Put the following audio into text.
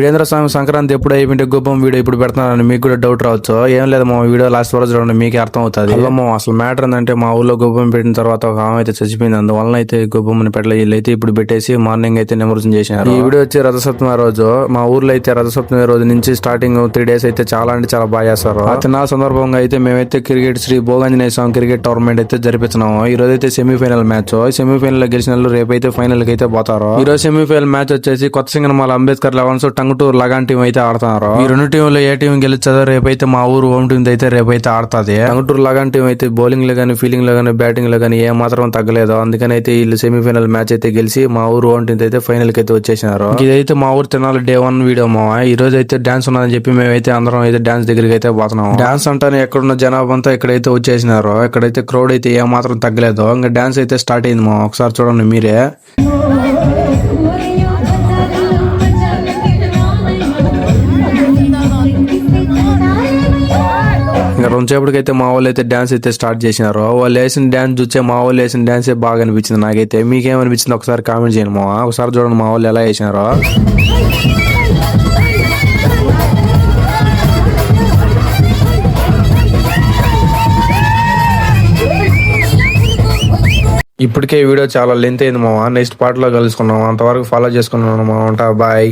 ఇదేంద్ర స్వామి సంక్రాంతి ఎప్పుడు అయిపోయింటే గొప్పం వీడియో ఇప్పుడు పెడతానని మీకు కూడా డౌట్ రావచ్చు. ఏం లేదు మా వీడియో లాస్ట్ వరకు చూడండి, మీకే అర్థం అవుతుంది. అసలు మ్యాటర్ ఏంటంటే మా ఊళ్ళో గొప్పం పెట్టిన తర్వాత ఒక ఆమె అయితే చచ్చిపోయింది. అందువల్ల అయితే గొప్పమ్మని పెట్టలేదు. వీళ్ళైతే ఇప్పుడు పెట్టేసి మార్నింగ్ అయితే నిమజ్జనం చేశారు. ఈ వీడియో వచ్చి రథసప్తమి రోజు మా ఊర్లో అయితే రథసప్తమి రోజు నుంచి స్టార్టింగ్ 3 days అయితే చాలా అంటే చాలా బాగా చేస్తారు. ఆ తినాల సందర్భంగా అయితే మేమైతే క్రికెట్ శ్రీ భోగాంజనేయ స్వామి క్రికెట్ టోర్నమెంట్ అయితే జరిపించినాము. ఈ రోజు అయితే సెమీఫైనల్ మ్యాచ్. సెమీఫైనల్ లో గెలిచిన వాళ్ళు రేపైతే ఫైనల్ కి అయితే పోతారు. ఈ రోజు సెమీఫైనల్ మ్యాచ్ వచ్చేసి కొత్త సింగనమాల అంబేద్కర్ లెవెన్స్ టంగుటూరు లగాన్ టీం అయితే ఆడుతున్నారు. ఈ 2 టీంలో ఏ టీం గెలుస్తుందో రేపైతే మా ఊరు హోమ్ టీం అయితే రేపైతే ఆడుతుంది. టంగుటూరు లగాన్ టీం అయితే బౌలింగ్ లో గానీ ఫీల్డింగ్ లో గానీ బ్యాటింగ్ లో గానీ ఏ మాత్రం తగ్గలేదు. అందుకని అయితే వీళ్ళు సెమీఫైనల్ మ్యాచ్ అయితే గెలిచి మా ఊరు హోమ్ టీం అయితే ఫైనల్ కి అయితే వచ్చేసినారు. ఇదైతే మా ఊరు తినాలి డే 1 వీడియో. మా ఈ రోజు అయితే డాన్స్ ఉన్నదని చెప్పి మేమైతే అందరం అయితే డాన్స్ దగ్గరికి అయితే పోతున్నాం. డాన్స్ అంటానే ఎక్కడున్న జనాభా అంతా ఇక్కడైతే వచ్చేసినారు. ఇక్కడైతే క్రౌడ్ అయితే ఏ మాత్రం తగ్గలేదు. ఇంకా డాన్స్ అయితే స్టార్ట్ అయింది. మా ఒకసారి చూడండి మీరే. ఇంకా 2 సేపటికైతే మా వాళ్ళు అయితే డాన్స్ అయితే స్టార్ట్ చేసినారు. వాళ్ళు వేసిన డాన్స్ చూసే మా వాళ్ళు వేసిన డాన్సే బాగా అనిపించింది నాకైతే. మీకేమనిపించింది ఒకసారి కామెంట్ చేయండి. మా ఒకసారి చూడండి మా వాళ్ళు ఎలా వేసినారో. ఇప్పటికే వీడియో చాలా లెంత్ అయింది మామ. నెక్స్ట్ పార్ట్ లో కలుసుకున్నాం. అంతవరకు ఫాలో చేసుకున్నాను మా. బాయ్.